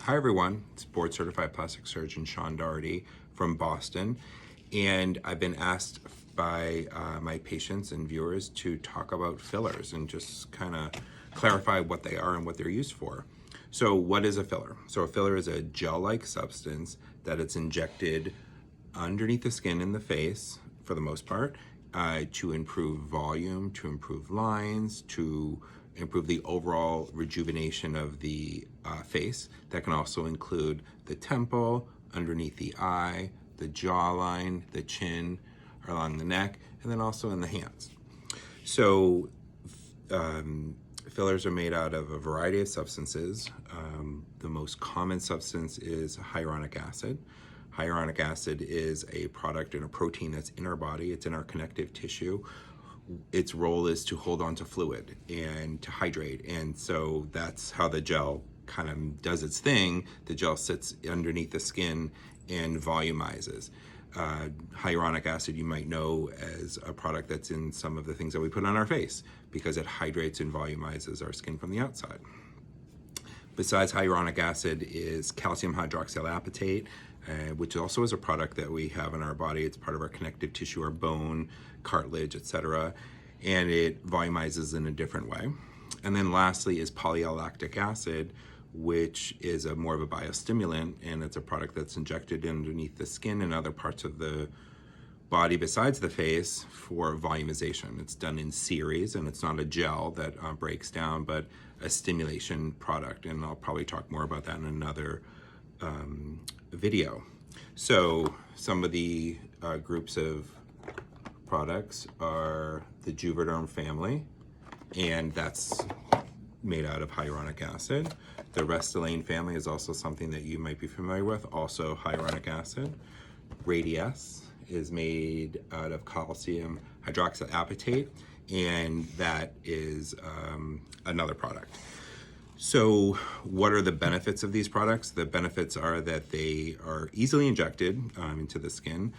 Hi everyone, it's board certified plastic surgeon SeanDoherty from Boston, and I've been asked by my patients and viewers to talk about fillers and just kind of clarify what they are and what they're used for. So what is a filler? So a filler is a gel-like substance that it's injected underneath the skin in the face, for the most part, to improve volume, to improve lines, to improve the overall rejuvenation of the face. That can also include the temple, underneath the eye, the jawline, the chin, along the neck, and then also in the hands. So fillers are made out of a variety of substances. The most common substance is hyaluronic acid. Hyaluronic acid is a product and a protein that's in our body. It's in our connective tissue. Its role is to hold on to fluid and to hydrate. And so that's how the gel kind of does its thing. The gel sits underneath the skin and volumizes. Hyaluronic acid, you might know as a product that's in some of the things that we put on our face because it hydrates and volumizes our skin from the outside. Besides hyaluronic acid is calcium hydroxylapatate, which also is a product that we have in our body. It's part of our connective tissue, our bone, cartilage, etc., and it volumizes in a different way. And then lastly is polylactic acid, which is more of a biostimulant, and it's a product that's injected underneath the skin and other parts of the body besides the face for volumization. It's done in series, and it's not a gel that breaks down, but a stimulation product, and I'll probably talk more about that in another video. So some of the groups of products are the Juvederm family, and that's made out of hyaluronic acid. The Restylane family is also something that you might be familiar with, also hyaluronic acid. Radiesse is made out of calcium hydroxylapatate, and that is another product. So what are the benefits of these products? The benefits are that they are easily injected into the skin,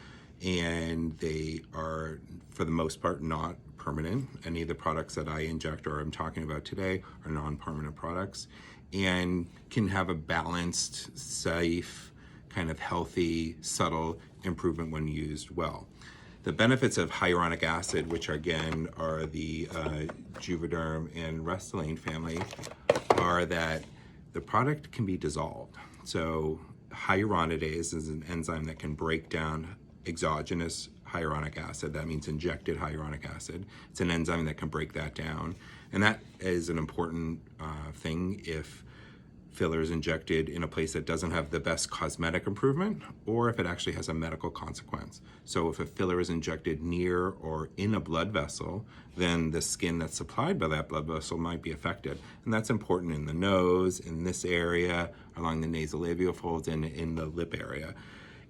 and they are, for the most part, not permanent. Any of the products that I inject or I'm talking about today are non-permanent products and can have a balanced, safe, kind of healthy, subtle improvement when used well. The benefits of hyaluronic acid, which again are the Juvederm and Restylane family, are that the product can be dissolved. So hyaluronidase is an enzyme that can break down exogenous hyaluronic acid. That means injected hyaluronic acid. It's an enzyme that can break that down. And that is an important thing if filler is injected in a place that doesn't have the best cosmetic improvement, or if it actually has a medical consequence. So if a filler is injected near or in a blood vessel, then the skin that's supplied by that blood vessel might be affected. And that's important in the nose, in this area, along the nasolabial folds, and in the lip area.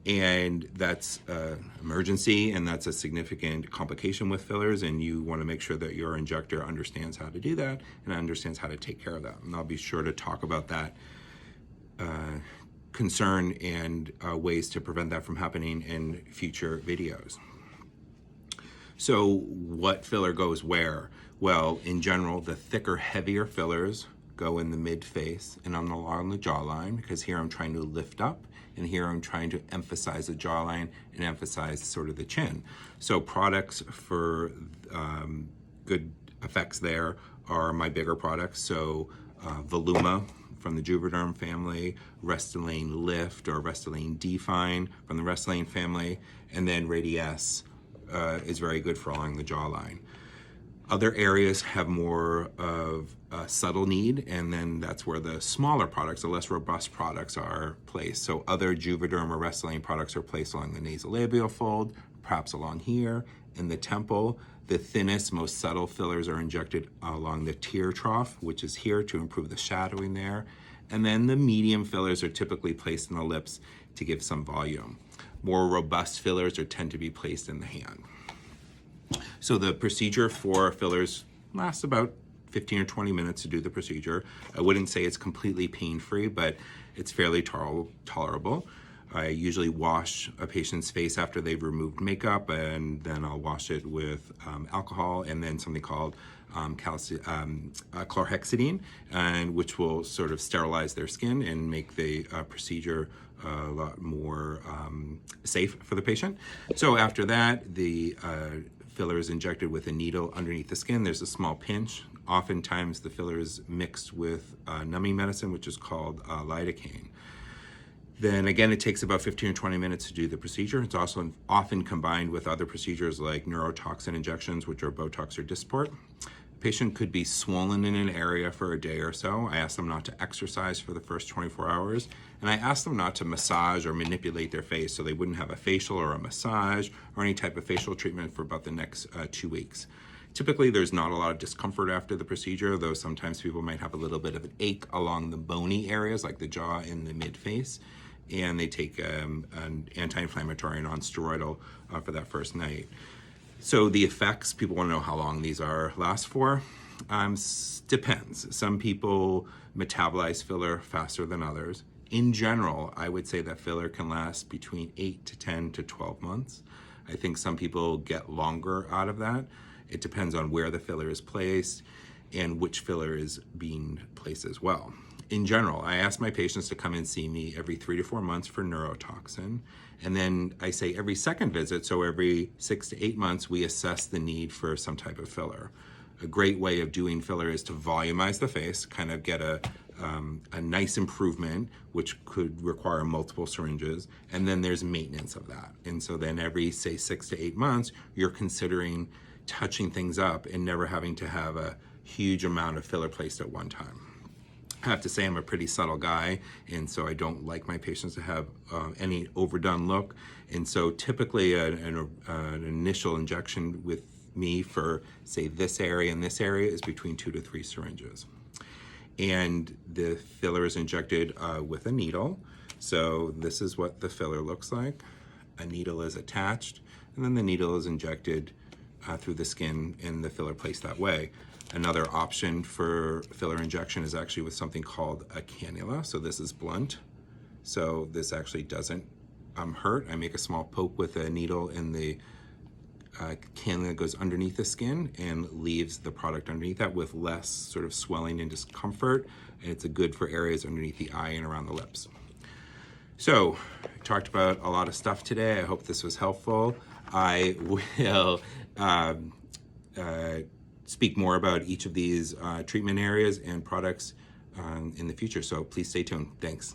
And that's an emergency, and that's a significant complication with fillers, and you want to make sure that your injector understands how to do that and understands how to take care of that. And I'll be sure to talk about that concern and ways to prevent that from happening in future videos. So what filler goes where? Well, in general, the thicker, heavier fillers go in the mid-face and along the jawline, because here I'm trying to lift up, and here I'm trying to emphasize the jawline and emphasize sort of the chin. So products for good effects there are my bigger products. So Voluma from the Juvederm family, Restylane Lift or Restylane Define from the Restylane family, and then Radiesse is very good for along the jawline. Other areas have more of a subtle need, and then that's where the smaller products, the less robust products, are placed. So other Juvederm or Restylane products are placed along the nasolabial fold, perhaps along here, in the temple. The thinnest, most subtle fillers are injected along the tear trough, which is here, to improve the shadowing there. And then the medium fillers are typically placed in the lips to give some volume. More robust fillers tend to be placed in the hand. So the procedure for fillers lasts about 15 or 20 minutes to do the procedure. I wouldn't say it's completely pain-free, but it's fairly tolerable. I usually wash a patient's face after they've removed makeup, and then I'll wash it with alcohol and then something called chlorhexidine, and which will sort of sterilize their skin and make the procedure a lot more safe for the patient. So after that, the filler is injected with a needle underneath the skin. There's a small pinch. Oftentimes the filler is mixed with numbing medicine, which is called lidocaine. Then again, it takes about 15 or 20 minutes to do the procedure. It's also often combined with other procedures like neurotoxin injections, which are Botox or Dysport. Patient could be swollen in an area for a day or so. I ask them not to exercise for the first 24 hours, and I ask them not to massage or manipulate their face, so they wouldn't have a facial or a massage or any type of facial treatment for about the next 2 weeks. Typically, there's not a lot of discomfort after the procedure, though sometimes people might have a little bit of an ache along the bony areas like the jaw and the mid-face, and they take an anti-inflammatory non-steroidal for that first night. So the effects, people want to know how long these last for. Depends. Some people metabolize filler faster than others. In general, I would say that filler can last between 8 to 10 to 12 months. I think some people get longer out of that. It depends on where the filler is placed and which filler is being placed as well. In general, I ask my patients to come and see me every 3 to 4 months for neurotoxin. And then I say every second visit, so every 6 to 8 months, we assess the need for some type of filler. A great way of doing filler is to volumize the face, kind of get a nice improvement, which could require multiple syringes, and then there's maintenance of that. And so then every, say, 6 to 8 months, you're considering touching things up and never having to have a huge amount of filler placed at one time. I have to say I'm a pretty subtle guy, and so I don't like my patients to have any overdone look. And so typically an initial injection with me for, say, this area and this area is between 2 to 3 syringes. And the filler is injected with a needle. So this is what the filler looks like. A needle is attached, and then the needle is injected through the skin and the filler placed that way. Another option for filler injection is actually with something called a cannula. So this is blunt. So this actually doesn't hurt. I make a small poke with a needle and the cannula goes underneath the skin and leaves the product underneath that with less sort of swelling and discomfort. And it's good for areas underneath the eye and around the lips. So I talked about a lot of stuff today. I hope this was helpful. I will speak more about each of these treatment areas and products in the future. So please stay tuned. Thanks.